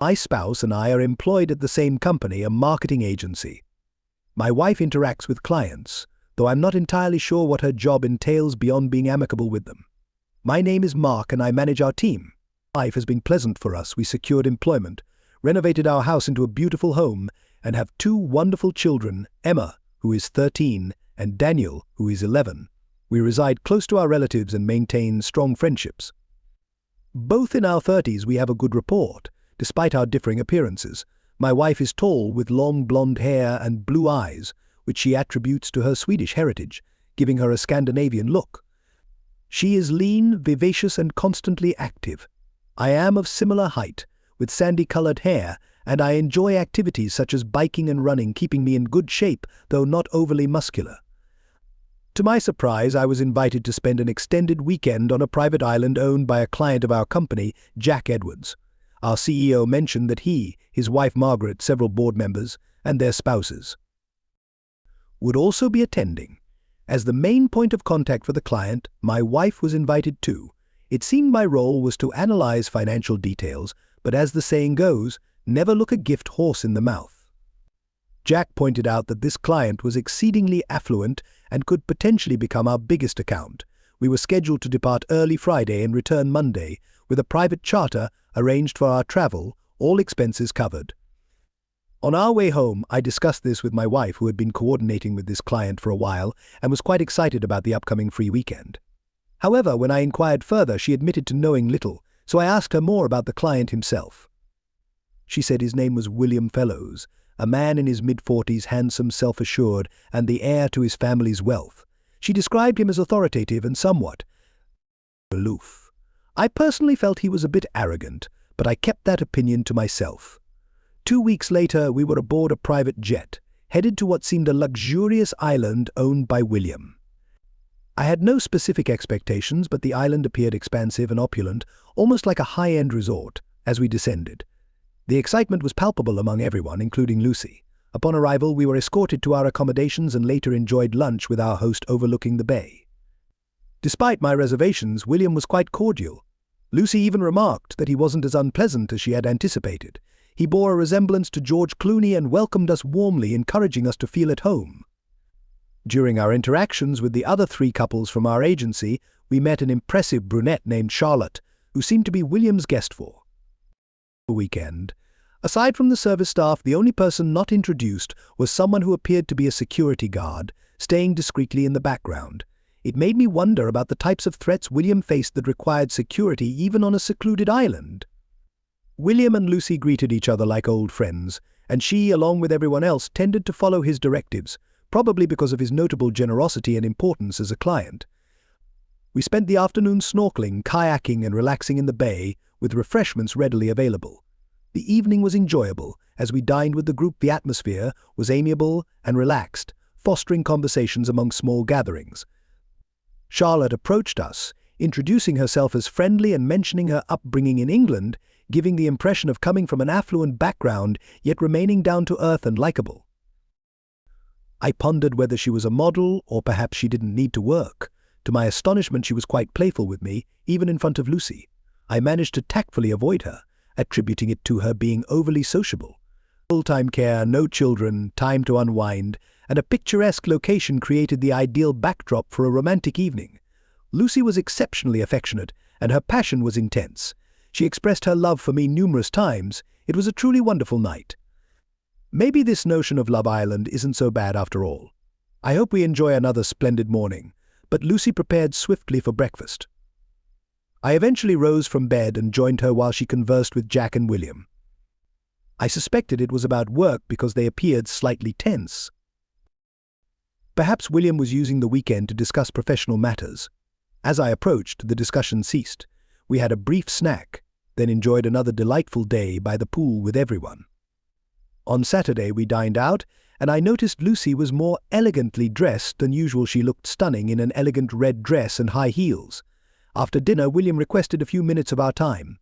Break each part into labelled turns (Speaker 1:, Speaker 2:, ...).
Speaker 1: My spouse and I are employed at the same company, a marketing agency. My wife interacts with clients, though I'm not entirely sure what her job entails beyond being amicable with them. My name is Mark and I manage our team. Life has been pleasant for us. We secured employment, renovated our house into a beautiful home, and have two wonderful children, Emma, who is 13, and Daniel, who is 11. We reside close to our relatives and maintain strong friendships. Both in our 30s we have a good rapport, despite our differing appearances. My wife is tall with long blonde hair and blue eyes, which she attributes to her Swedish heritage, giving her a Scandinavian look. She is lean, vivacious, and constantly active. I am of similar height, with sandy-colored hair, and I enjoy activities such as biking and running, keeping me in good shape, though not overly muscular. To my surprise, I was invited to spend an extended weekend on a private island owned by a client of our company, Jack Edwards. Our CEO mentioned that he, his wife Margaret, several board members, and their spouses would also be attending. As the main point of contact for the client, my wife was invited too. It seemed my role was to analyze financial details, but as the saying goes, never look a gift horse in the mouth. Jack pointed out that this client was exceedingly affluent and could potentially become our biggest account. We were scheduled to depart early Friday and return Monday, with a private charter arranged for our travel, all expenses covered. On our way home, I discussed this with my wife, who had been coordinating with this client for a while and was quite excited about the upcoming free weekend. However, when I inquired further, she admitted to knowing little, so I asked her more about the client himself. She said his name was William Fellows, a man in his mid-40s, handsome, self-assured, and the heir to his family's wealth. She described him as authoritative and somewhat aloof. I personally felt he was a bit arrogant, but I kept that opinion to myself. 2 weeks later, we were aboard a private jet, headed to what seemed a luxurious island owned by William. I had no specific expectations, but the island appeared expansive and opulent, almost like a high-end resort, as we descended. The excitement was palpable among everyone, including Lucy. Upon arrival, we were escorted to our accommodations and later enjoyed lunch with our host overlooking the bay. Despite my reservations, William was quite cordial. Lucy even remarked that he wasn't as unpleasant as she had anticipated. He bore a resemblance to George Clooney and welcomed us warmly, encouraging us to feel at home. During our interactions with the other 3 couples from our agency, we met an impressive brunette named Charlotte, who seemed to be William's guest for the weekend. Aside from the service staff, the only person not introduced was someone who appeared to be a security guard, staying discreetly in the background. It made me wonder about the types of threats William faced that required security even on a secluded island. William and Lucy greeted each other like old friends, and she, along with everyone else, tended to follow his directives, probably because of his notable generosity and importance as a client. We spent the afternoon snorkeling, kayaking, and relaxing in the bay, with refreshments readily available. The evening was enjoyable. As we dined with the group, the atmosphere was amiable and relaxed, fostering conversations among small gatherings. Charlotte approached us, introducing herself as friendly and mentioning her upbringing in England, giving the impression of coming from an affluent background, yet remaining down to earth and likable. I pondered whether she was a model or perhaps she didn't need to work. To my astonishment, she was quite playful with me, even in front of Lucy. I managed to tactfully avoid her, attributing it to her being overly sociable. Full-time care, no children, time to unwind, and a picturesque location created the ideal backdrop for a romantic evening. Lucy was exceptionally affectionate, and her passion was intense. She expressed her love for me numerous times. It was a truly wonderful night. Maybe this notion of Love Island isn't so bad after all. I hope we enjoy another splendid morning, but Lucy prepared swiftly for breakfast. I eventually rose from bed and joined her while she conversed with Jack and William. I suspected it was about work because they appeared slightly tense. Perhaps William was using the weekend to discuss professional matters. As I approached, the discussion ceased. We had a brief snack, then enjoyed another delightful day by the pool with everyone. On Saturday we dined out, and I noticed Lucy was more elegantly dressed than usual. She looked stunning in an elegant red dress and high heels. After dinner, William requested a few minutes of our time.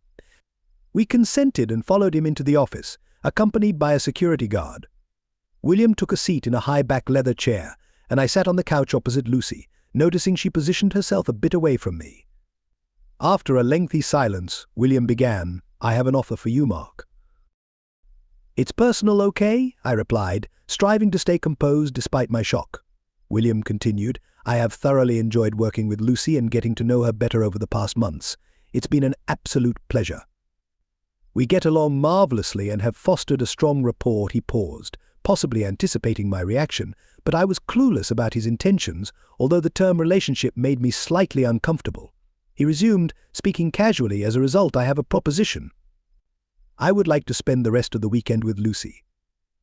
Speaker 1: We consented and followed him into the office, accompanied by a security guard. William took a seat in a high-back leather chair, and I sat on the couch opposite Lucy, noticing she positioned herself a bit away from me. After a lengthy silence, William began, "I have an offer for you, Mark." It's personal, okay? I replied, striving to stay composed despite my shock. William continued, I have thoroughly enjoyed working with Lucy and getting to know her better over the past months. It's been an absolute pleasure. We get along marvelously and have fostered a strong rapport. He paused, possibly anticipating my reaction, but I was clueless about his intentions, although the term relationship made me slightly uncomfortable. He resumed, speaking casually, as a result, I have a proposition. I would like to spend the rest of the weekend with Lucy.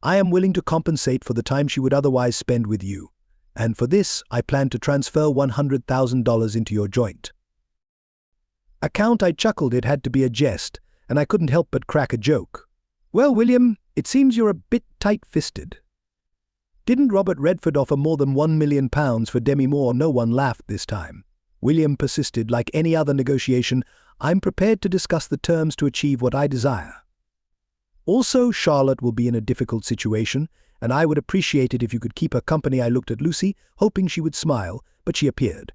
Speaker 1: I am willing to compensate for the time she would otherwise spend with you, and for this I plan to transfer $100,000 into your joint account. I chuckled. It had to be a jest, and I couldn't help but crack a joke. Well, William, it seems you're a bit tight-fisted. Didn't Robert Redford offer more than £1 million for Demi Moore? No one laughed this time. William persisted, like any other negotiation, I'm prepared to discuss the terms to achieve what I desire. Also, Charlotte will be in a difficult situation, and I would appreciate it if you could keep her company. I looked at Lucy, hoping she would smile, but she appeared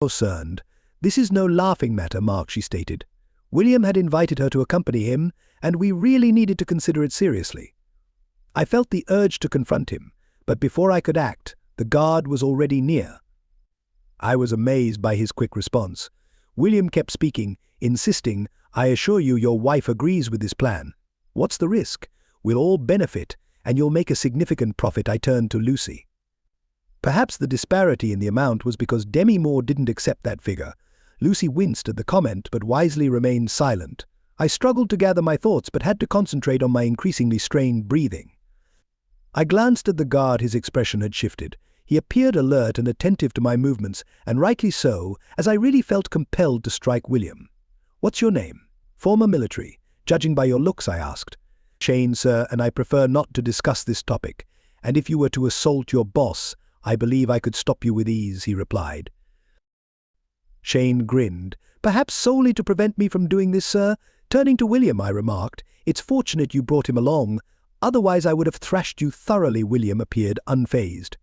Speaker 1: concerned. This is no laughing matter, Mark, she stated. William had invited her to accompany him, and we really needed to consider it seriously. I felt the urge to confront him, but before I could act, the guard was already near. I was amazed by his quick response. William kept speaking, insisting, I assure you your wife agrees with this plan. What's the risk? We'll all benefit, and you'll make a significant profit. I turned to Lucy. Perhaps the disparity in the amount was because Demi Moore didn't accept that figure. Lucy winced at the comment, but wisely remained silent. I struggled to gather my thoughts, but had to concentrate on my increasingly strained breathing. I glanced at the guard. His expression had shifted. He appeared alert and attentive to my movements, and rightly so, as I really felt compelled to strike William. What's your name? Former military. Judging by your looks, I asked. Shane, sir, and I prefer not to discuss this topic. And if you were to assault your boss, I believe I could stop you with ease, he replied. Shane grinned. Perhaps solely to prevent me from doing this, sir? Turning to William, I remarked, it's fortunate you brought him along. Otherwise I would have thrashed you thoroughly. William appeared unfazed.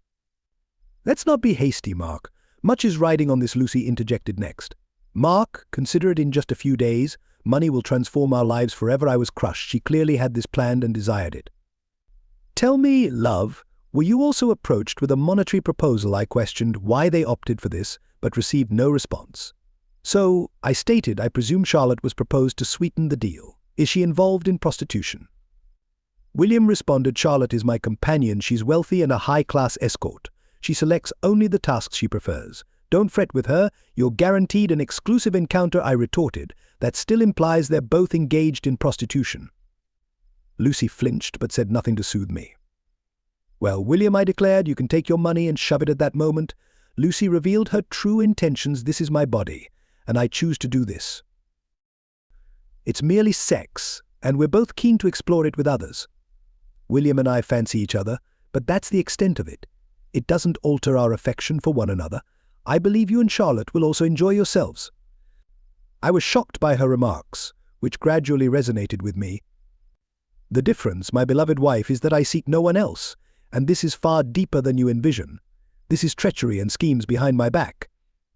Speaker 1: Let's not be hasty, Mark. Much is riding on this, Lucy interjected next. Mark, consider it. In just a few days, money will transform our lives forever. I was crushed. She clearly had this planned and desired it. Tell me, love, were you also approached with a monetary proposal? I questioned why they opted for this, but received no response. So, I stated, I presume Charlotte was proposed to sweeten the deal. Is she involved in prostitution? William responded, Charlotte is my companion. She's wealthy and a high-class escort. She selects only the tasks she prefers. Don't fret with her, you're guaranteed an exclusive encounter. I retorted. That still implies they're both engaged in prostitution. Lucy flinched but said nothing to soothe me. Well, William, I declared, you can take your money and shove it. At that moment, Lucy revealed her true intentions. This is my body, and I choose to do this. It's merely sex, and we're both keen to explore it with others. William and I fancy each other, but that's the extent of it. It doesn't alter our affection for one another. I believe you and Charlotte will also enjoy yourselves. I was shocked by her remarks, which gradually resonated with me. The difference, my beloved wife, is that I seek no one else, and this is far deeper than you envision. This is treachery and schemes behind my back.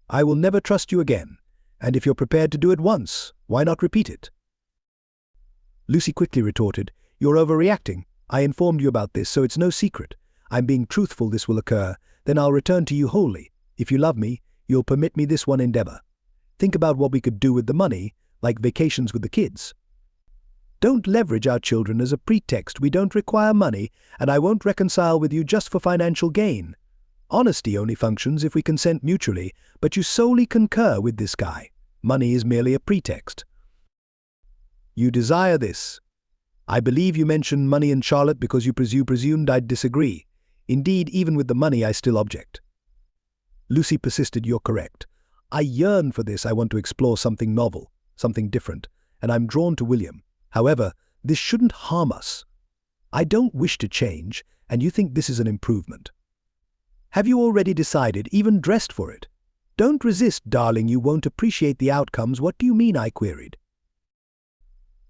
Speaker 1: I will never trust you again, and if you're prepared to do it once, why not repeat it? Lucy quickly retorted, you're overreacting. I informed you about this, so it's no secret. I'm being truthful. This will occur, then I'll return to you wholly. If you love me, you'll permit me this one endeavor. Think about what we could do with the money, like vacations with the kids. Don't leverage our children as a pretext. We don't require money, and I won't reconcile with you just for financial gain. Honesty only functions if we consent mutually, but you solely concur with this guy. Money is merely a pretext. You desire this. I believe you mentioned money and Charlotte because you presumed I'd disagree. Indeed, even with the money, I still object. Lucy persisted, you're correct. I yearn for this. I want to explore something novel, something different, and I'm drawn to William. However, this shouldn't harm us. I don't wish to change, and you think this is an improvement. Have you already decided, even dressed for it? Don't resist, darling, you won't appreciate the outcomes. What do you mean? I queried.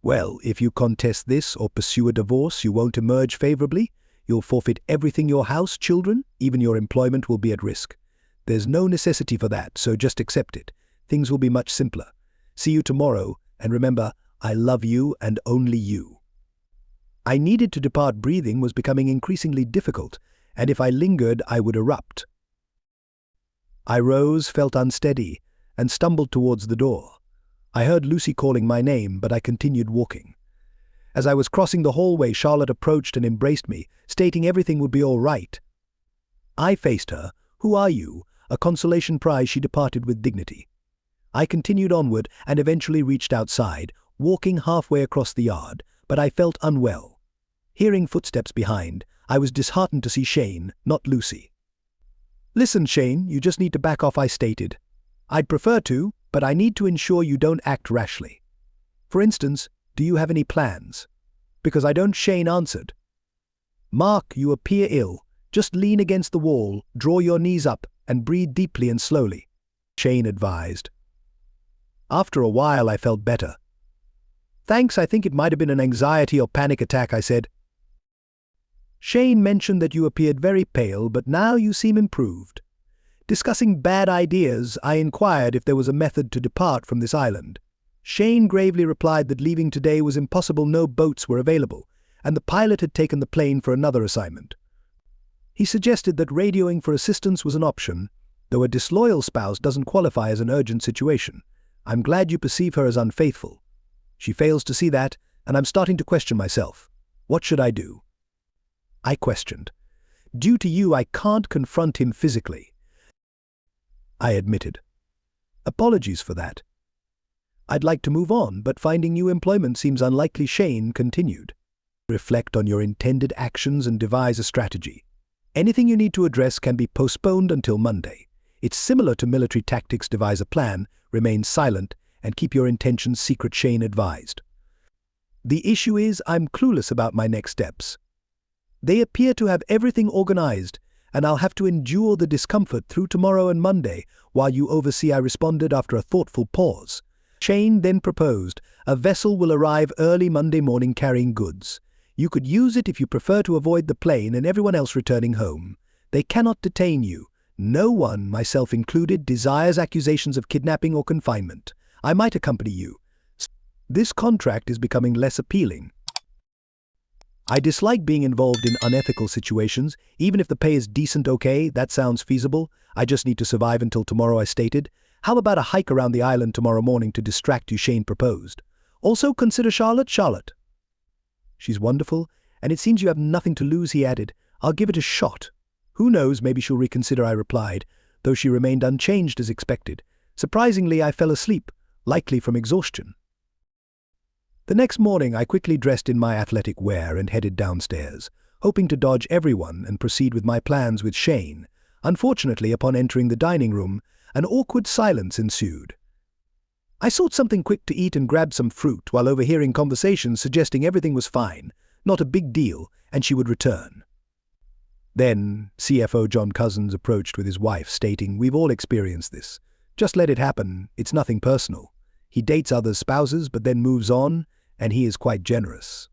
Speaker 1: Well, if you contest this or pursue a divorce, you won't emerge favorably. You'll forfeit everything, your house, children, even your employment will be at risk. There's no necessity for that, so just accept it. Things will be much simpler. See you tomorrow, and remember, I love you and only you. I needed to depart. Breathing was becoming increasingly difficult, and if I lingered, I would erupt. I rose, felt unsteady, and stumbled towards the door. I heard Lucy calling my name, but I continued walking. As I was crossing the hallway, Charlotte approached and embraced me, stating everything would be all right. I faced her. "Who are you?" A consolation prize. She departed with dignity. I continued onward and eventually reached outside, walking halfway across the yard, but I felt unwell. Hearing footsteps behind, I was disheartened to see Shane, not Lucy. "Listen, Shane, you just need to back off," I stated. "I'd prefer to, but I need to ensure you don't act rashly. For instance, do you have any plans?" "Because I don't," Shane answered. "Mark, you appear ill. Just lean against the wall, draw your knees up, and breathe deeply and slowly," Shane advised. After a while, I felt better. "Thanks, I think it might have been an anxiety or panic attack," I said. "Shane mentioned that you appeared very pale, but now you seem improved." Discussing bad ideas, I inquired if there was a method to depart from this island. Shane gravely replied that leaving today was impossible. No boats were available, and the pilot had taken the plane for another assignment. He suggested that radioing for assistance was an option, though a disloyal spouse doesn't qualify as an urgent situation. I'm glad you perceive her as unfaithful. She fails to see that, and I'm starting to question myself. What should I do? I questioned. "Due to you, I can't confront him physically," I admitted. "Apologies for that. I'd like to move on, but finding new employment seems unlikely," Shane continued. "Reflect on your intended actions and devise a strategy. Anything you need to address can be postponed until Monday. It's similar to military tactics. Devise a plan, remain silent, and keep your intentions secret," Shane advised. "The issue is I'm clueless about my next steps. They appear to have everything organized, and I'll have to endure the discomfort through tomorrow and Monday while you oversee," I responded after a thoughtful pause. Shane then proposed, "A vessel will arrive early Monday morning carrying goods. You could use it if you prefer to avoid the plane and everyone else returning home. They cannot detain you. No one, myself included, desires accusations of kidnapping or confinement. I might accompany you. This contract is becoming less appealing. I dislike being involved in unethical situations. Even if the pay is decent, okay, that sounds feasible. I just need to survive until tomorrow," I stated. "How about a hike around the island tomorrow morning to distract you?" Shane proposed. "Also consider Charlotte." "She's wonderful, and it seems you have nothing to lose," he added. "I'll give it a shot. Who knows, maybe she'll reconsider," I replied, though she remained unchanged as expected. Surprisingly, I fell asleep, likely from exhaustion. The next morning, I quickly dressed in my athletic wear and headed downstairs, hoping to dodge everyone and proceed with my plans with Shane. Unfortunately, upon entering the dining room, an awkward silence ensued. I sought something quick to eat and grabbed some fruit while overhearing conversations suggesting everything was fine, not a big deal, and she would return. Then, CFO John Cousins approached with his wife, stating, "We've all experienced this. Just let it happen, it's nothing personal. He dates other spouses but then moves on, and he is quite generous."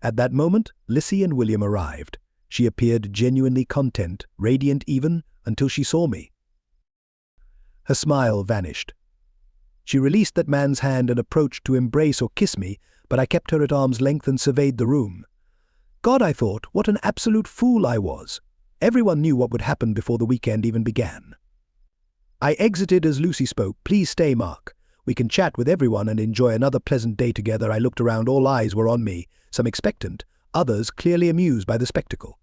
Speaker 1: At that moment, Lissy and William arrived. She appeared genuinely content, radiant even, until she saw me. Her smile vanished. She released that man's hand and approached to embrace or kiss me, but I kept her at arm's length and surveyed the room. God, I thought, what an absolute fool I was. Everyone knew what would happen before the weekend even began. I exited as Lucy spoke. "Please stay, Mark. We can chat with everyone and enjoy another pleasant day together." I looked around. All eyes were on me, some expectant, others clearly amused by the spectacle.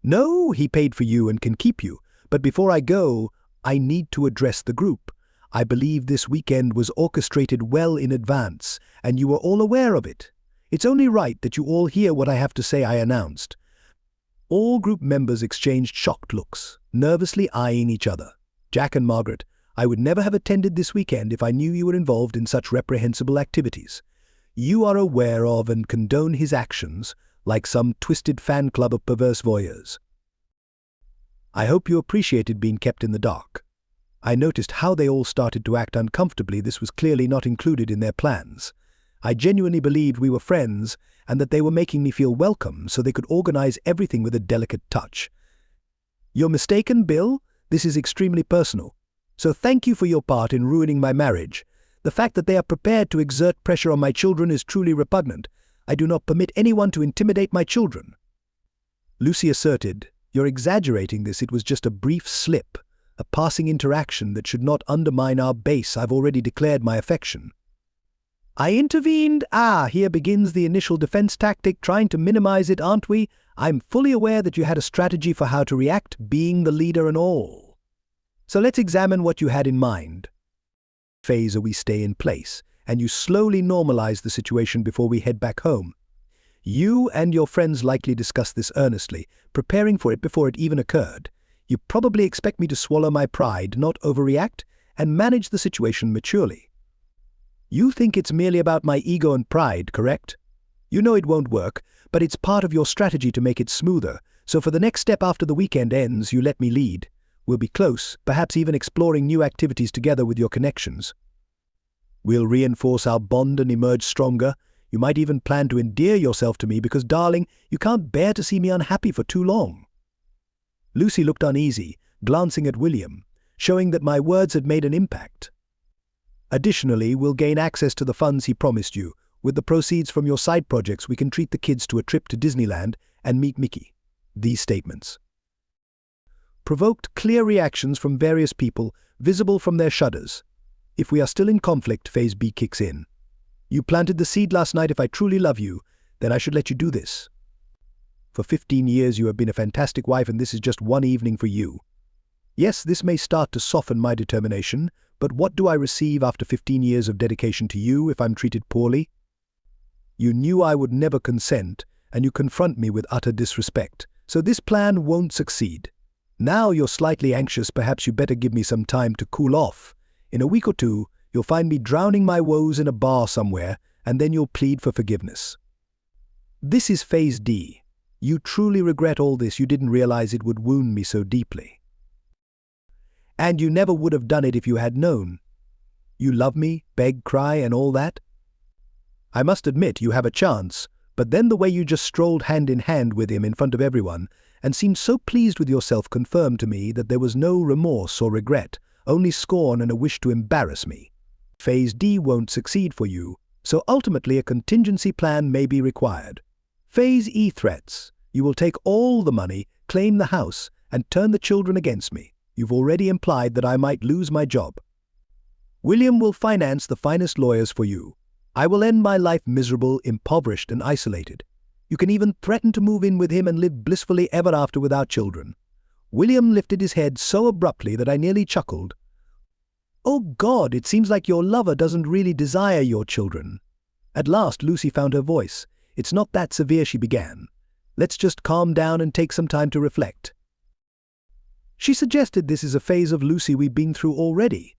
Speaker 1: "No, he paid for you and can keep you. But before I go, I need to address the group. I believe this weekend was orchestrated well in advance, and you were all aware of it. It's only right that you all hear what I have to say," I announced. All group members exchanged shocked looks, nervously eyeing each other. "Jack and Margaret, I would never have attended this weekend if I knew you were involved in such reprehensible activities. You are aware of and condone his actions, like some twisted fan club of perverse voyeurs. I hope you appreciated being kept in the dark." I noticed how they all started to act uncomfortably. This was clearly not included in their plans. I genuinely believed we were friends and that they were making me feel welcome so they could organize everything with a delicate touch. "You're mistaken, Bill. This is extremely personal. So thank you for your part in ruining my marriage. The fact that they are prepared to exert pressure on my children is truly repugnant. I do not permit anyone to intimidate my children." Lucy asserted, "You're exaggerating this. It was just a brief slip, a passing interaction that should not undermine our base. I've already declared my affection." I intervened. Here begins the initial defense tactic, trying to minimize it, aren't we? I'm fully aware that you had a strategy for how to react, being the leader and all. So let's examine what you had in mind. Phase, we stay in place, and you slowly normalize the situation before we head back home. You and your friends likely discuss this earnestly, preparing for it before it even occurred. You probably expect me to swallow my pride, not overreact, and manage the situation maturely. You think it's merely about my ego and pride, correct? You know it won't work, but it's part of your strategy to make it smoother, so for the next step after the weekend ends, you let me lead. We'll be close, perhaps even exploring new activities together with your connections. We'll reinforce our bond and emerge stronger. You might even plan to endear yourself to me because, darling, you can't bear to see me unhappy for too long. Lucy looked uneasy, glancing at William, showing that my words had made an impact. Additionally, we'll gain access to the funds he promised you. With the proceeds from your side projects, we can treat the kids to a trip to Disneyland and meet Mickey. These statements provoked clear reactions from various people, visible from their shudders. If we are still in conflict, Phase B kicks in. You planted the seed last night. If I truly love you, then I should let you do this. For 15 years you have been a fantastic wife, and this is just one evening for you. Yes, this may start to soften my determination, but what do I receive after 15 years of dedication to you if I'm treated poorly? You knew I would never consent, and you confront me with utter disrespect, so this plan won't succeed. Now you're slightly anxious. Perhaps you better give me some time to cool off. In a week or two, you'll find me drowning my woes in a bar somewhere, and then you'll plead for forgiveness. This is Phase D. You truly regret all this. You didn't realize it would wound me so deeply. And you never would have done it if you had known. You love me, beg, cry, and all that? I must admit you have a chance, but then the way you just strolled hand in hand with him in front of everyone and seemed so pleased with yourself confirmed to me that there was no remorse or regret, only scorn and a wish to embarrass me. Phase D won't succeed for you, so ultimately a contingency plan may be required. Phase E threats. You will take all the money, claim the house, and turn the children against me. You've already implied that I might lose my job. William will finance the finest lawyers for you. I will end my life miserable, impoverished, and isolated. You can even threaten to move in with him and live blissfully ever after without children. William lifted his head so abruptly that I nearly chuckled. Oh God, it seems like your lover doesn't really desire your children. At last Lucy found her voice. It's not that severe, she began. Let's just calm down and take some time to reflect. She suggested this is a phase of Lucy we've been through already.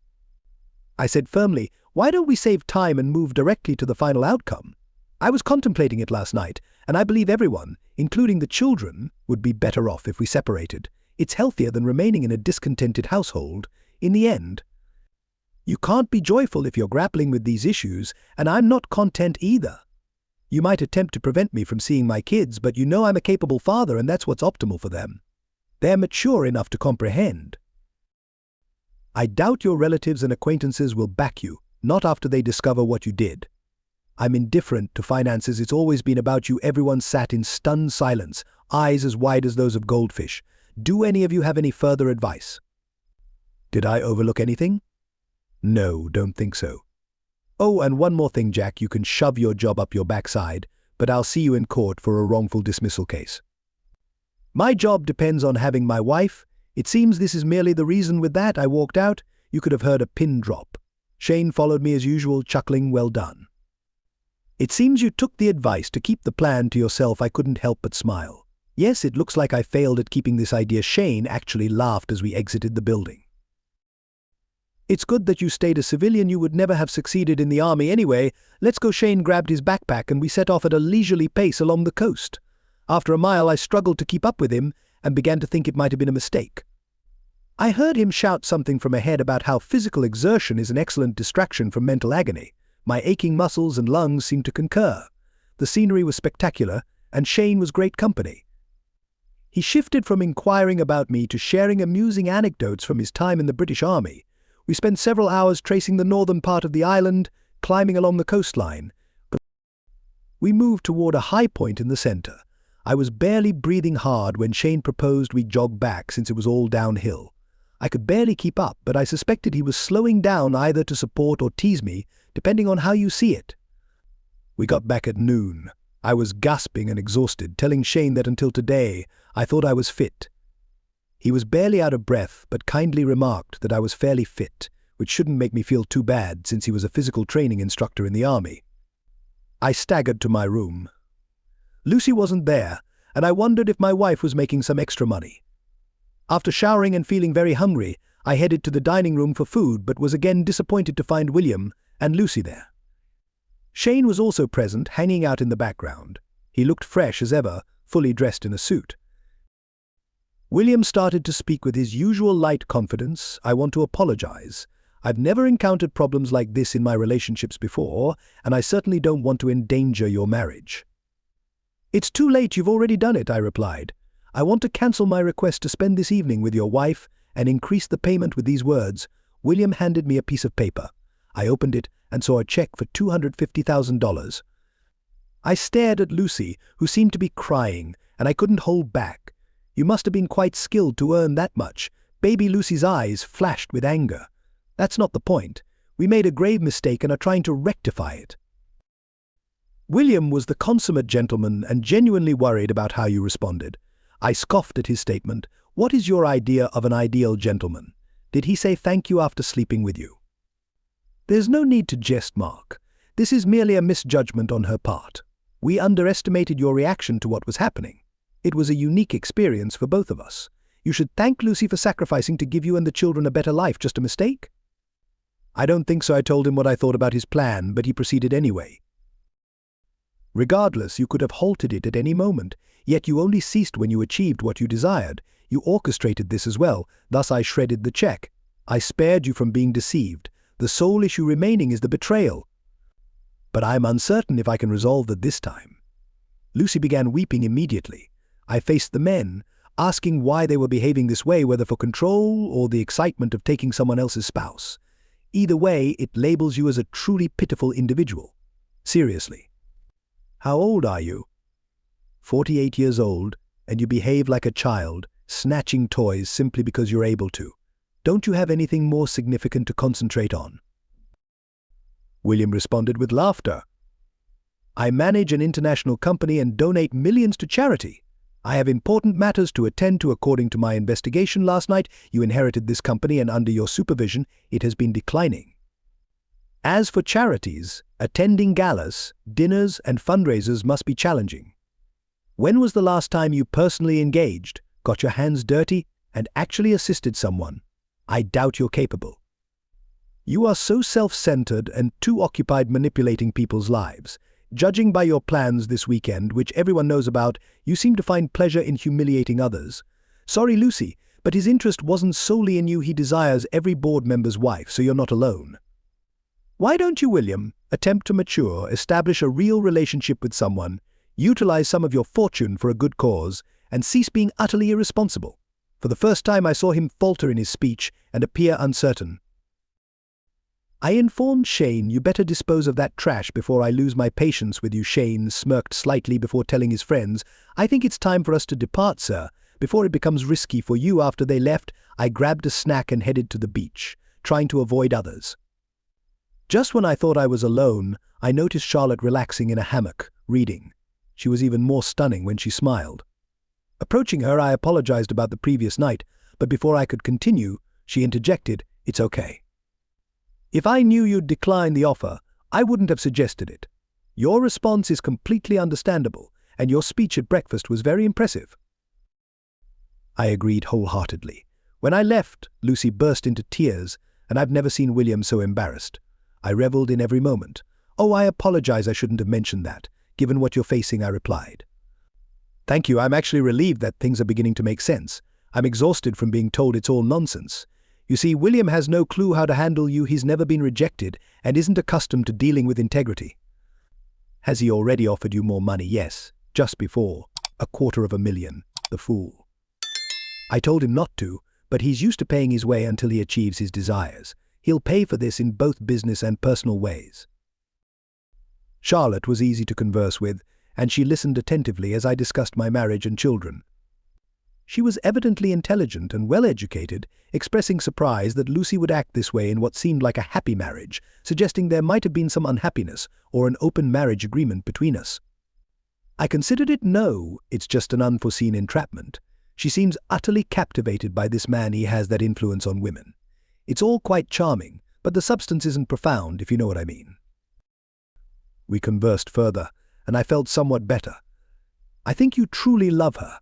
Speaker 1: I said firmly, why don't we save time and move directly to the final outcome? I was contemplating it last night, and I believe everyone, including the children, would be better off if we separated. It's healthier than remaining in a discontented household. In the end, you can't be joyful if you're grappling with these issues, and I'm not content either. You might attempt to prevent me from seeing my kids, but you know I'm a capable father, and that's what's optimal for them. They're mature enough to comprehend. I doubt your relatives and acquaintances will back you, not after they discover what you did. I'm indifferent to finances. It's always been about you. Everyone sat in stunned silence, eyes as wide as those of goldfish. Do any of you have any further advice? Did I overlook anything? No, don't think so. Oh, and one more thing, Jack. You can shove your job up your backside, but I'll see you in court for a wrongful dismissal case. My job depends on having my wife. It seems this is merely the reason. With that, I walked out. You could have heard a pin drop. Shane followed me as usual, chuckling, well done. It seems you took the advice to keep the plan to yourself. I couldn't help but smile. Yes, it looks like I failed at keeping this idea. Shane actually laughed as we exited the building. It's good that you stayed a civilian. You would never have succeeded in the army anyway. Let's go. Shane grabbed his backpack and we set off at a leisurely pace along the coast. After a mile, I struggled to keep up with him and began to think it might have been a mistake. I heard him shout something from ahead about how physical exertion is an excellent distraction from mental agony. My aching muscles and lungs seemed to concur. The scenery was spectacular, and Shane was great company. He shifted from inquiring about me to sharing amusing anecdotes from his time in the British Army. We spent several hours tracing the northern part of the island, climbing along the coastline. We moved toward a high point in the center. I was barely breathing hard when Shane proposed we jog back since it was all downhill. I could barely keep up, but I suspected he was slowing down either to support or tease me, depending on how you see it. We got back at noon. I was gasping and exhausted, telling Shane that until today I thought I was fit. He was barely out of breath, but kindly remarked that I was fairly fit, which shouldn't make me feel too bad since he was a physical training instructor in the army. I staggered to my room. Lucy wasn't there, and I wondered if my wife was making some extra money. After showering and feeling very hungry, I headed to the dining room for food but was again disappointed to find William and Lucy there. Shane was also present, hanging out in the background. He looked fresh as ever, fully dressed in a suit. William started to speak with his usual light confidence. "I want to apologize. I've never encountered problems like this in my relationships before, and I certainly don't want to endanger your marriage." "It's too late, you've already done it," I replied. "I want to cancel my request to spend this evening with your wife and increase the payment." With these words, William handed me a piece of paper. I opened it and saw a check for $250,000. I stared at Lucy, who seemed to be crying, and I couldn't hold back. "You must have been quite skilled to earn that much." Baby Lucy's eyes flashed with anger. "That's not the point. We made a grave mistake and are trying to rectify it." William was the consummate gentleman and genuinely worried about how you responded. I scoffed at his statement. "What is your idea of an ideal gentleman? Did he say thank you after sleeping with you?" "There's no need to jest, Mark. This is merely a misjudgment on her part. We underestimated your reaction to what was happening. It was a unique experience for both of us. You should thank Lucy for sacrificing to give you and the children a better life. Just a mistake?" "I don't think so." I told him what I thought about his plan, but he proceeded anyway. "Regardless, you could have halted it at any moment, yet you only ceased when you achieved what you desired. You orchestrated this as well, thus I shredded the check. I spared you from being deceived. The sole issue remaining is the betrayal. But I'm uncertain if I can resolve that this time." Lucy began weeping immediately. I faced the men, asking why they were behaving this way, whether for control or the excitement of taking someone else's spouse. Either way, it labels you as a truly pitiful individual. Seriously. "How old are you?" 48 years old, and you behave like a child, snatching toys simply because you're able to. Don't you have anything more significant to concentrate on?" William responded with laughter. "I manage an international company and donate millions to charity. I have important matters to attend to. According to my investigation last night, you inherited this company and under your supervision, it has been declining. As for charities, attending galas, dinners, and fundraisers must be challenging. When was the last time you personally engaged, got your hands dirty, and actually assisted someone? I doubt you're capable. You are so self-centered and too occupied manipulating people's lives. Judging by your plans this weekend, which everyone knows about, you seem to find pleasure in humiliating others. Sorry, Lucy, but his interest wasn't solely in you. He desires every board member's wife, so you're not alone. Why don't you, William, attempt to mature, establish a real relationship with someone, utilize some of your fortune for a good cause, and cease being utterly irresponsible?" For the first time I saw him falter in his speech and appear uncertain. I informed Shane, "You better dispose of that trash before I lose my patience with you." Shane smirked slightly before telling his friends, "I think it's time for us to depart, sir, before it becomes risky for you." After they left, I grabbed a snack and headed to the beach, trying to avoid others. Just when I thought I was alone, I noticed Charlotte relaxing in a hammock, reading. She was even more stunning when she smiled. Approaching her, I apologized about the previous night, but before I could continue, she interjected, "It's okay. If I knew you'd decline the offer, I wouldn't have suggested it. Your response is completely understandable, and your speech at breakfast was very impressive." I agreed wholeheartedly. When I left, Lucy burst into tears, and I've never seen William so embarrassed. I reveled in every moment. "Oh, I apologize, I shouldn't have mentioned that. Given what you're facing," I replied. "Thank you, I'm actually relieved that things are beginning to make sense. I'm exhausted from being told it's all nonsense. You see, William has no clue how to handle you. He's never been rejected and isn't accustomed to dealing with integrity." "Has he already offered you more money?" "Yes, just before. $250,000, the fool. I told him not to, but he's used to paying his way until he achieves his desires. He'll pay for this in both business and personal ways." Charlotte was easy to converse with, and she listened attentively as I discussed my marriage and children. She was evidently intelligent and well-educated, expressing surprise that Lucy would act this way in what seemed like a happy marriage, suggesting there might have been some unhappiness or an open marriage agreement between us. I considered it no, it's just an unforeseen entrapment. She seems utterly captivated by this man he has that influence on women. It's all quite charming, but the substance isn't profound, if you know what I mean. We conversed further, and I felt somewhat better. I think you truly love her.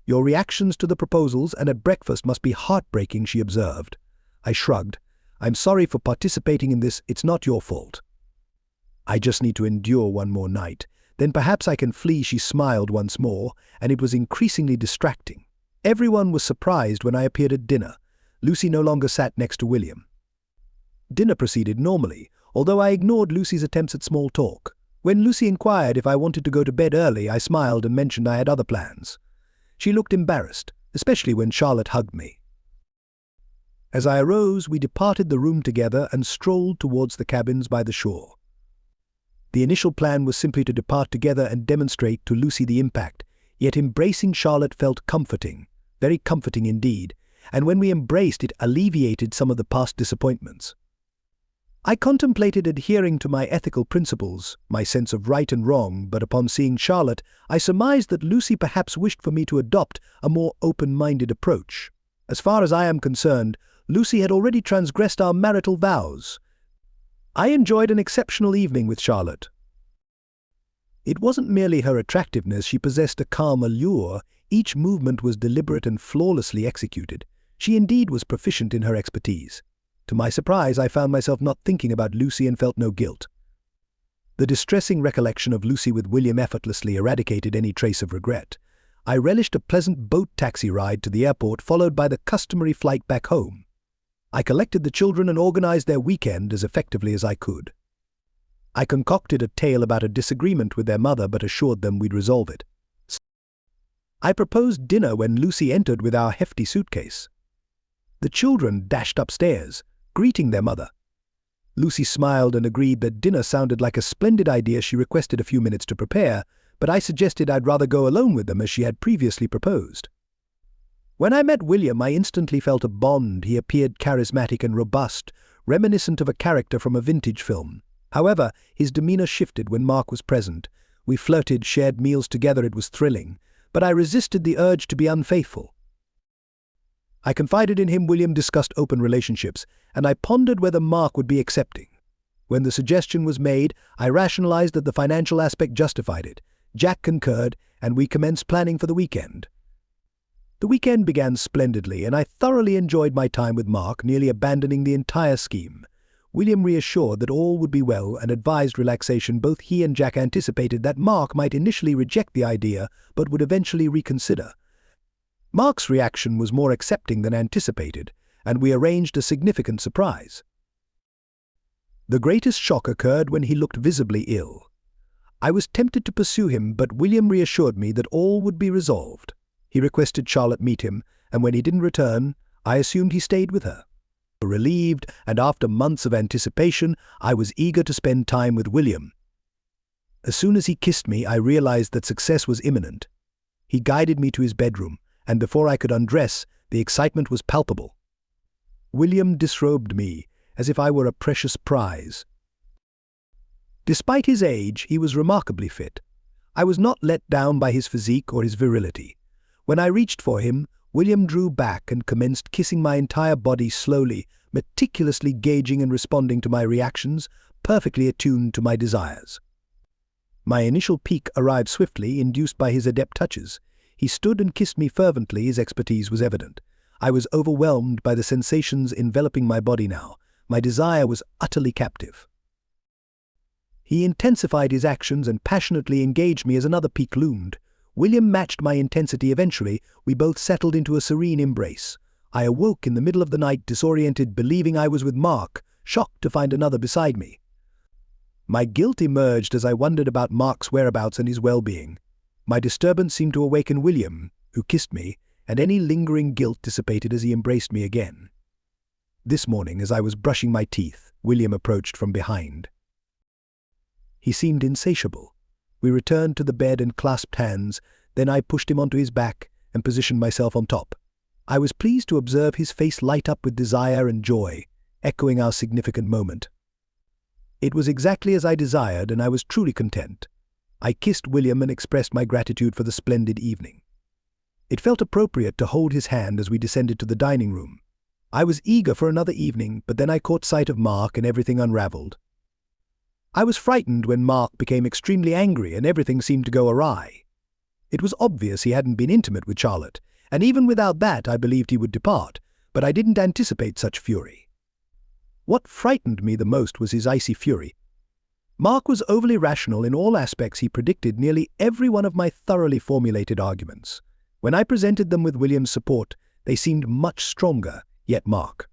Speaker 1: Your reactions to the proposals and at breakfast must be heartbreaking, she observed. I shrugged. I'm sorry for participating in this, it's not your fault. I just need to endure one more night. Then perhaps I can flee, she smiled once more, and it was increasingly distracting. Everyone was surprised when I appeared at dinner. Lucy no longer sat next to William. Dinner proceeded normally, although I ignored Lucy's attempts at small talk. When Lucy inquired if I wanted to go to bed early, I smiled and mentioned I had other plans. She looked embarrassed, especially when Charlotte hugged me. As I arose, we departed the room together and strolled towards the cabins by the shore. The initial plan was simply to depart together and demonstrate to Lucy the impact, yet embracing Charlotte felt comforting, very comforting indeed, and when we embraced it alleviated some of the past disappointments. I contemplated adhering to my ethical principles, my sense of right and wrong, but upon seeing Charlotte, I surmised that Lucy perhaps wished for me to adopt a more open-minded approach. As far as I am concerned, Lucy had already transgressed our marital vows. I enjoyed an exceptional evening with Charlotte. It wasn't merely her attractiveness, she possessed a calm allure. Each movement was deliberate and flawlessly executed. She indeed was proficient in her expertise. To my surprise, I found myself not thinking about Lucy and felt no guilt. The distressing recollection of Lucy with William effortlessly eradicated any trace of regret. I relished a pleasant boat taxi ride to the airport, followed by the customary flight back home. I collected the children and organized their weekend as effectively as I could. I concocted a tale about a disagreement with their mother but assured them we'd resolve it. I proposed dinner when Lucy entered with our hefty suitcase. The children dashed upstairs, greeting their mother. Lucy smiled and agreed that dinner sounded like a splendid idea. She requested a few minutes to prepare, but I suggested I'd rather go alone with them as she had previously proposed. When I met William, I instantly felt a bond. He appeared charismatic and robust, reminiscent of a character from a vintage film. However, his demeanor shifted when Mark was present. We flirted, shared meals together, it was thrilling, but I resisted the urge to be unfaithful. I confided in him. William discussed open relationships, and I pondered whether Mark would be accepting. When the suggestion was made, I rationalized that the financial aspect justified it. Jack concurred, and we commenced planning for the weekend. The weekend began splendidly, and I thoroughly enjoyed my time with Mark, nearly abandoning the entire scheme. William reassured that all would be well and advised relaxation. Both he and Jack anticipated that Mark might initially reject the idea, but would eventually reconsider. Mark's reaction was more accepting than anticipated, and we arranged a significant surprise. The greatest shock occurred when he looked visibly ill. I was tempted to pursue him, but William reassured me that all would be resolved. He requested Charlotte meet him, and when he didn't return, I assumed he stayed with her. Relieved, and after months of anticipation, I was eager to spend time with William. As soon as he kissed me, I realized that success was imminent. He guided me to his bedroom, and before I could undress, the excitement was palpable. William disrobed me, as if I were a precious prize. Despite his age, he was remarkably fit. I was not let down by his physique or his virility. When I reached for him, William drew back and commenced kissing my entire body slowly, meticulously gauging and responding to my reactions, perfectly attuned to my desires. My initial pique arrived swiftly, induced by his adept touches. He stood and kissed me fervently. His expertise was evident. I was overwhelmed by the sensations enveloping my body now. My desire was utterly captive. He intensified his actions and passionately engaged me as another pique loomed. William matched my intensity. Eventually, we both settled into a serene embrace. I awoke in the middle of the night, disoriented, believing I was with Mark, shocked to find another beside me. My guilt emerged as I wondered about Mark's whereabouts and his well-being. My disturbance seemed to awaken William, who kissed me, and any lingering guilt dissipated as he embraced me again. This morning, as I was brushing my teeth, William approached from behind. He seemed insatiable. We returned to the bed and clasped hands, then I pushed him onto his back and positioned myself on top. I was pleased to observe his face light up with desire and joy, echoing our significant moment. It was exactly as I desired, and I was truly content. I kissed William and expressed my gratitude for the splendid evening. It felt appropriate to hold his hand as we descended to the dining room. I was eager for another evening, but then I caught sight of Mark and everything unraveled. I was frightened when Mark became extremely angry and everything seemed to go awry. It was obvious he hadn't been intimate with Charlotte, and even without that I believed he would depart, but I didn't anticipate such fury. What frightened me the most was his icy fury. Mark was overly rational in all aspects. He predicted nearly every one of my thoroughly formulated arguments. When I presented them with William's support, they seemed much stronger, yet Mark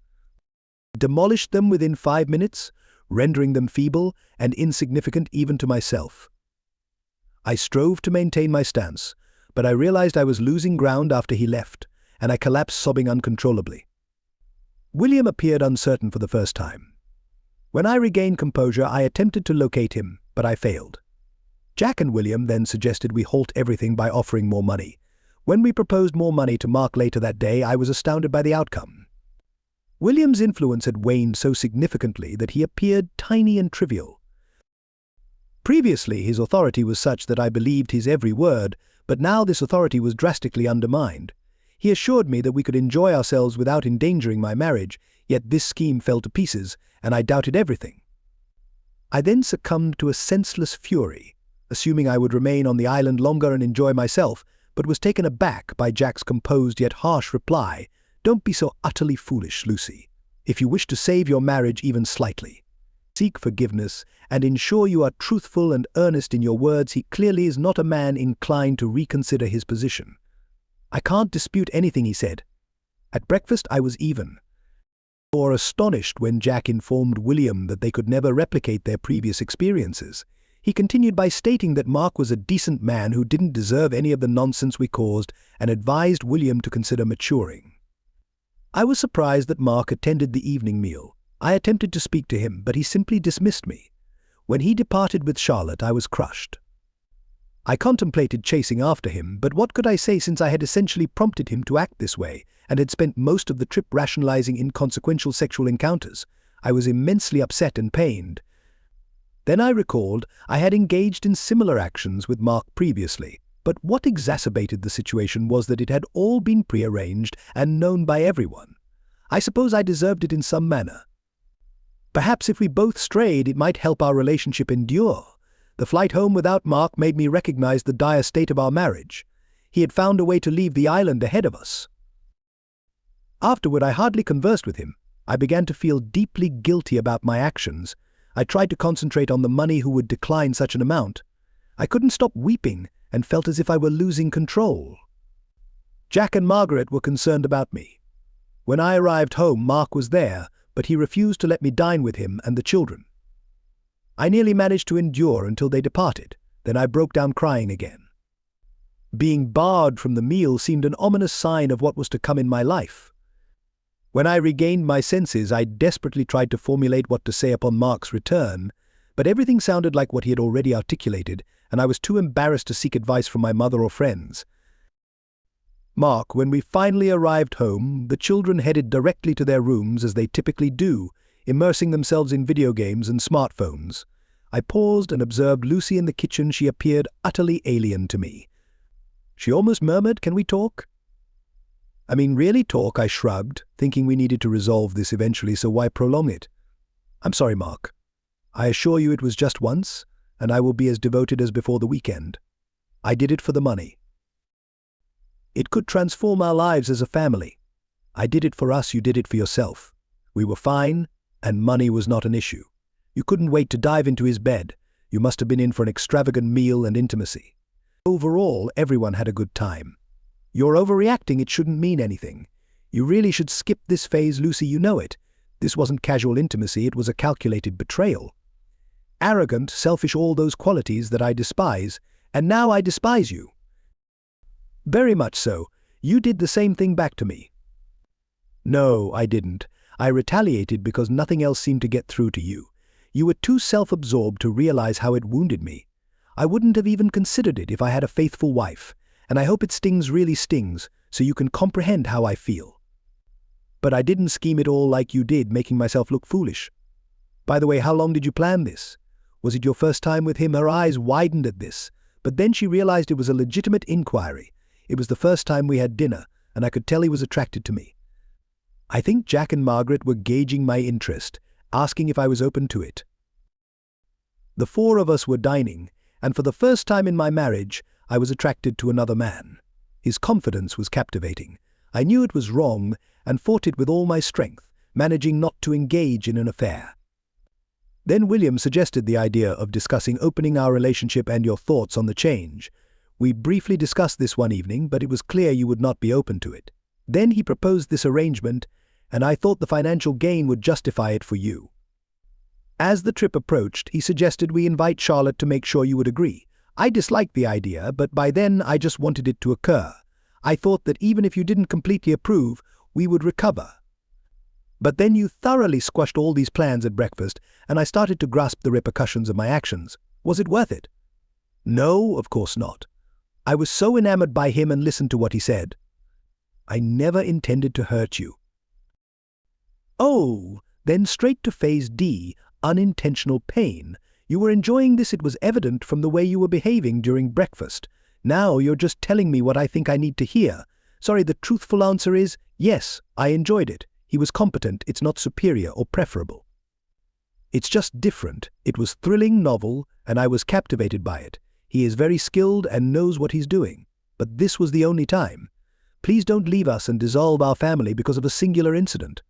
Speaker 1: demolished them within 5 minutes, rendering them feeble and insignificant even to myself. I strove to maintain my stance, but I realized I was losing ground after he left, and I collapsed sobbing uncontrollably. William appeared uncertain for the first time. When I regained composure, I attempted to locate him, but I failed. Jack and William then suggested we halt everything by offering more money. When we proposed more money to Mark later that day, I was astounded by the outcome. William's influence had waned so significantly that he appeared tiny and trivial. Previously, his authority was such that I believed his every word, but now this authority was drastically undermined. He assured me that we could enjoy ourselves without endangering my marriage, yet this scheme fell to pieces, and I doubted everything. I then succumbed to a senseless fury, assuming I would remain on the island longer and enjoy myself, but was taken aback by Jack's composed yet harsh reply, "Don't be so utterly foolish, Lucy. If you wish to save your marriage even slightly, seek forgiveness and ensure you are truthful and earnest in your words. He clearly is not a man inclined to reconsider his position." I can't dispute anything he said. At breakfast I was even more astonished when Jack informed William that they could never replicate their previous experiences. He continued by stating that Mark was a decent man who didn't deserve any of the nonsense we caused and advised William to consider maturing. I was surprised that Mark attended the evening meal. I attempted to speak to him, but he simply dismissed me. When he departed with Charlotte, I was crushed. I contemplated chasing after him, but what could I say since I had essentially prompted him to act this way and had spent most of the trip rationalizing inconsequential sexual encounters? I was immensely upset and pained. Then I recalled I had engaged in similar actions with Mark previously, but what exacerbated the situation was that it had all been prearranged and known by everyone. I suppose I deserved it in some manner. Perhaps if we both strayed, it might help our relationship endure. The flight home without Mark made me recognize the dire state of our marriage. He had found a way to leave the island ahead of us. Afterward, I hardly conversed with him. I began to feel deeply guilty about my actions. I tried to concentrate on the money who would decline such an amount. I couldn't stop weeping and felt as if I were losing control. Jack and Margaret were concerned about me. When I arrived home, Mark was there, but he refused to let me dine with him and the children. I nearly managed to endure until they departed. Then I broke down crying again. Being barred from the meal seemed an ominous sign of what was to come in my life. When I regained my senses, I desperately tried to formulate what to say upon Mark's return, but everything sounded like what he had already articulated, and I was too embarrassed to seek advice from my mother or friends. Mark, when we finally arrived home, the children headed directly to their rooms as they typically do, immersing themselves in video games and smartphones. I paused and observed Lucy in the kitchen. She appeared utterly alien to me. She almost murmured, "Can we talk?" "I mean, really talk," I shrugged, thinking we needed to resolve this eventually, so why prolong it? "I'm sorry, Mark. I assure you it was just once, and I will be as devoted as before the weekend. I did it for the money. It could transform our lives as a family. I did it for us, you did it for yourself. We were fine, and money was not an issue. You couldn't wait to dive into his bed. You must have been in for an extravagant meal and intimacy. Overall, everyone had a good time. You're overreacting, it shouldn't mean anything. You really should skip this phase, Lucy, you know it. This wasn't casual intimacy, it was a calculated betrayal. Arrogant, selfish, all those qualities that I despise, and now I despise you. Very much so. You did the same thing back to me." "No, I didn't. I retaliated because nothing else seemed to get through to you. You were too self-absorbed to realize how it wounded me. I wouldn't have even considered it if I had a faithful wife, and I hope it really stings, so you can comprehend how I feel. But I didn't scheme it all like you did, making myself look foolish. By the way, how long did you plan this? Was it your first time with him?" Her eyes widened at this, but then she realized it was a legitimate inquiry. It was the first time we had dinner, and I could tell he was attracted to me. I think Jack and Margaret were gauging my interest, asking if I was open to it. The four of us were dining, and for the first time in my marriage, I was attracted to another man. His confidence was captivating. I knew it was wrong and fought it with all my strength, managing not to engage in an affair. Then William suggested the idea of discussing opening our relationship and your thoughts on the change. We briefly discussed this one evening, but it was clear you would not be open to it. Then he proposed this arrangement, and I thought the financial gain would justify it for you. As the trip approached, he suggested we invite Charlotte to make sure you would agree. I disliked the idea, but by then I just wanted it to occur. I thought that even if you didn't completely approve, we would recover. But then you thoroughly squashed all these plans at breakfast, and I started to grasp the repercussions of my actions. Was it worth it? No, of course not. I was so enamored by him and listened to what he said. I never intended to hurt you. Oh, then straight to phase D, unintentional pain. You were enjoying this, it was evident from the way you were behaving during breakfast. Now you're just telling me what I think I need to hear. Sorry, the truthful answer is, yes, I enjoyed it. He was competent, it's not superior or preferable. It's just different. It was thrilling, novel, and I was captivated by it. He is very skilled and knows what he's doing. But this was the only time. Please don't leave us and dissolve our family because of a singular incident.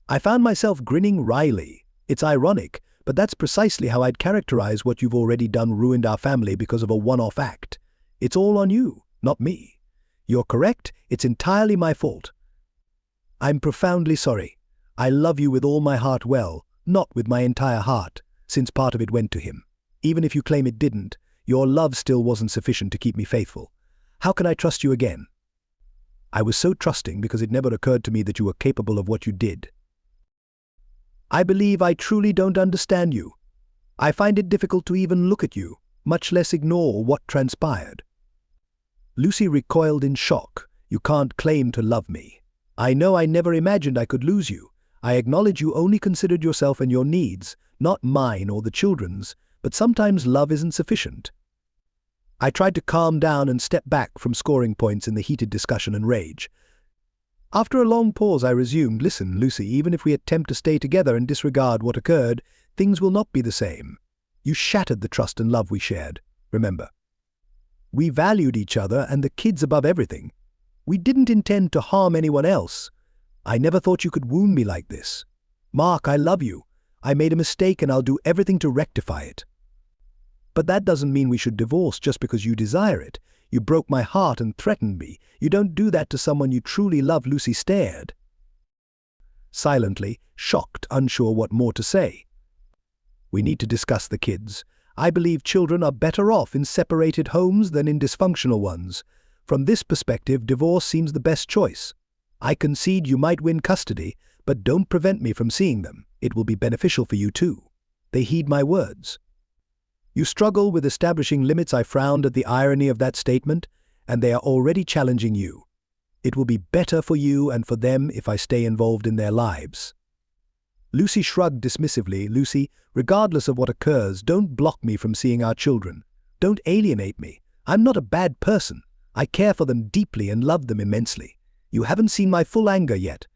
Speaker 1: I found myself grinning wryly. It's ironic, but that's precisely how I'd characterize what you've already done, ruined our family because of a one-off act. It's all on you, not me. You're correct, it's entirely my fault. I'm profoundly sorry. I love you with all my heart, well, not with my entire heart, since part of it went to him. Even if you claim it didn't, your love still wasn't sufficient to keep me faithful. How can I trust you again? I was so trusting because it never occurred to me that you were capable of what you did. I believe I truly don't understand you. I find it difficult to even look at you, much less ignore what transpired. Lucy recoiled in shock. You can't claim to love me. I know I never imagined I could lose you. I acknowledge you only considered yourself and your needs, not mine or the children's, but sometimes love isn't sufficient. I tried to calm down and step back from scoring points in the heated discussion and rage. After a long pause, I resumed, "Listen, Lucy, even if we attempt to stay together and disregard what occurred, things will not be the same. You shattered the trust and love we shared, remember. We valued each other and the kids above everything. We didn't intend to harm anyone else. I never thought you could wound me like this. Mark, I love you. I made a mistake and I'll do everything to rectify it. But that doesn't mean we should divorce just because you desire it. You broke my heart and threatened me. You don't do that to someone you truly love." Lucy stared. Silently, shocked, unsure what more to say. "We need to discuss the kids. I believe children are better off in separated homes than in dysfunctional ones. From this perspective, divorce seems the best choice. I concede you might win custody, but don't prevent me from seeing them. It will be beneficial for you too." They heed my words. You struggle with establishing limits. I frowned at the irony of that statement, and they are already challenging you. It will be better for you and for them if I stay involved in their lives. Lucy shrugged dismissively. "Lucy, regardless of what occurs, don't block me from seeing our children. Don't alienate me. I'm not a bad person. I care for them deeply and love them immensely. You haven't seen my full anger yet.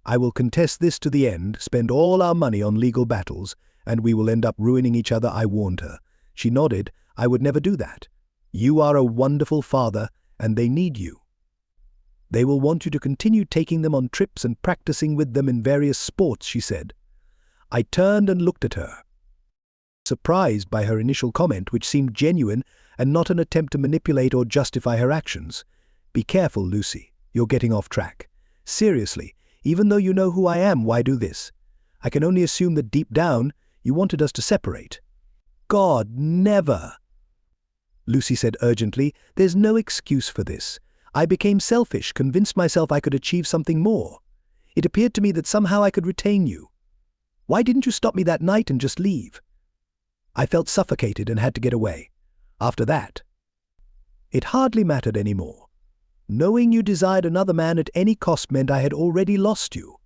Speaker 1: I will contest this to the end, spend all our money on legal battles, and we will end up ruining each other," I warned her. She nodded. "I would never do that. You are a wonderful father, and they need you. They will want you to continue taking them on trips and practicing with them in various sports," she said. I turned and looked at her, surprised by her initial comment, which seemed genuine and not an attempt to manipulate or justify her actions. "Be careful, Lucy. You're getting off track. Seriously, even though you know who I am, why do this? I can only assume that deep down, you wanted us to separate." "God, never!" Lucy said urgently. "There's no excuse for this. I became selfish, convinced myself I could achieve something more. It appeared to me that somehow I could retain you. Why didn't you stop me that night and just leave? I felt suffocated and had to get away. After that, it hardly mattered anymore. Knowing you desired another man at any cost meant I had already lost you.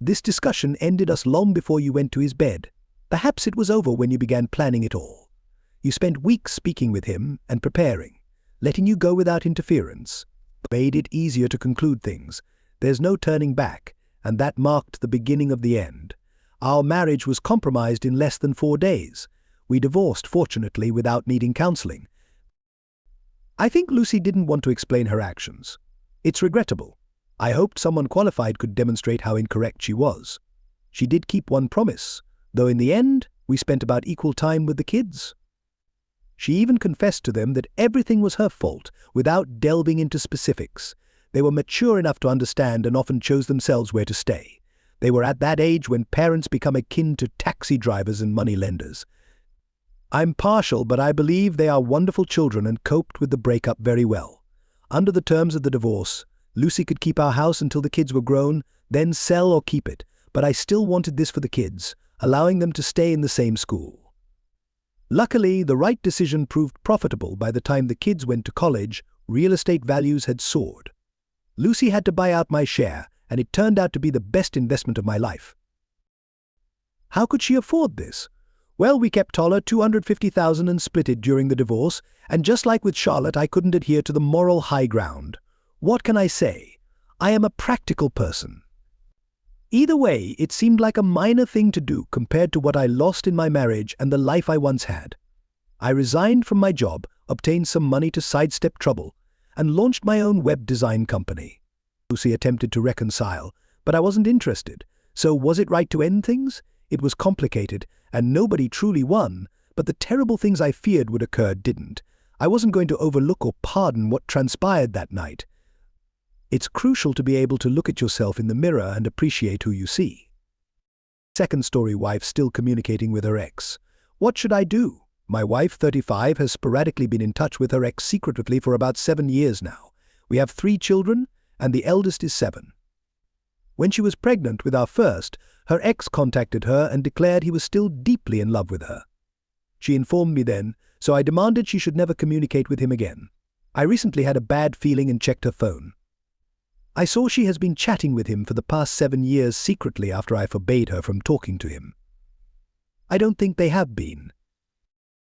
Speaker 1: This discussion ended us long before you went to his bed. Perhaps it was over when you began planning it all. You spent weeks speaking with him and preparing, letting you go without interference. Made it easier to conclude things. There's no turning back, and that marked the beginning of the end. Our marriage was compromised in less than 4 days. We divorced, fortunately, without needing counseling. I think Lucy didn't want to explain her actions. It's regrettable. I hoped someone qualified could demonstrate how incorrect she was. She did keep one promise, though in the end, we spent about equal time with the kids. She even confessed to them that everything was her fault, without delving into specifics. They were mature enough to understand and often chose themselves where to stay. They were at that age when parents become akin to taxi drivers and money lenders. I'm partial, but I believe they are wonderful children and coped with the breakup very well. Under the terms of the divorce, Lucy could keep our house until the kids were grown, then sell or keep it, but I still wanted this for the kids, allowing them to stay in the same school. Luckily, the right decision proved profitable. By the time the kids went to college, real estate values had soared. Lucy had to buy out my share, and it turned out to be the best investment of my life. How could she afford this? Well, we kept Toller $250,000 and split it during the divorce, and just like with Charlotte, I couldn't adhere to the moral high ground. What can I say? I am a practical person. Either way, it seemed like a minor thing to do compared to what I lost in my marriage and the life I once had. I resigned from my job, obtained some money to sidestep trouble, and launched my own web design company. Lucy attempted to reconcile, but I wasn't interested. So was it right to end things? It was complicated, and nobody truly won, but the terrible things I feared would occur didn't. I wasn't going to overlook or pardon what transpired that night. It's crucial to be able to look at yourself in the mirror and appreciate who you see. Second story: wife still communicating with her ex. What should I do? My wife, 35, has sporadically been in touch with her ex secretively for about 7 years now. We have 3 children, and the eldest is 7. When she was pregnant with our first, her ex contacted her and declared he was still deeply in love with her. She informed me then, so I demanded she should never communicate with him again. I recently had a bad feeling and checked her phone. I saw she has been chatting with him for the past 7 years secretly after I forbade her from talking to him. I don't think they have been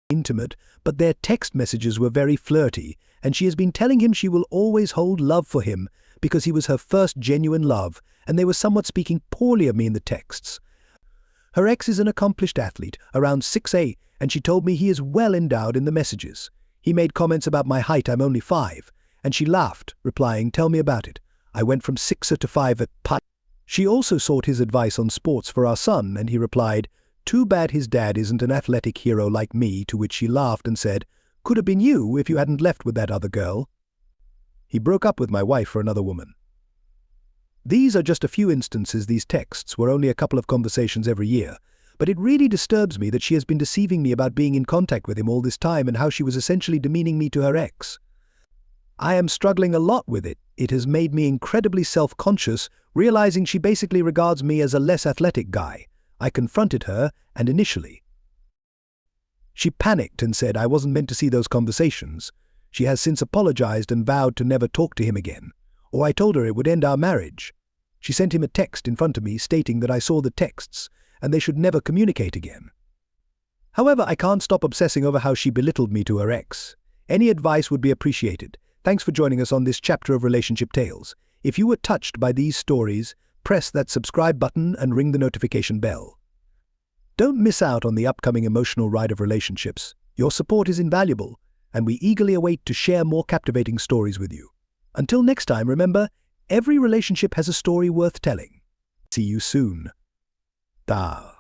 Speaker 1: intimate, but their text messages were very flirty, and she has been telling him she will always hold love for him because he was her first genuine love, and they were somewhat speaking poorly of me in the texts. Her ex is an accomplished athlete, around 6'8", and she told me he is well endowed in the messages. He made comments about my height, I'm only 5, and she laughed, replying, "Tell me about it. I went from 6'er to 5 at putt." She also sought his advice on sports for our son, and he replied, "Too bad his dad isn't an athletic hero like me," to which she laughed and said, "Could have been you if you hadn't left with that other girl." He broke up with my wife for another woman. These are just a few instances. These texts were only a couple of conversations every year, but it really disturbs me that she has been deceiving me about being in contact with him all this time and how she was essentially demeaning me to her ex. I am struggling a lot with it. It has made me incredibly self-conscious, realizing she basically regards me as a less athletic guy. I confronted her, and initially she panicked and said I wasn't meant to see those conversations. She has since apologized and vowed to never talk to him again, or I told her it would end our marriage. She sent him a text in front of me stating that I saw the texts and they should never communicate again. However, I can't stop obsessing over how she belittled me to her ex. Any advice would be appreciated. Thanks for joining us on this chapter of Relationship Tales. If you were touched by these stories, press that subscribe button and ring the notification bell. Don't miss out on the upcoming emotional ride of relationships. Your support is invaluable, and we eagerly await to share more captivating stories with you. Until next time, remember, every relationship has a story worth telling. See you soon. Ta.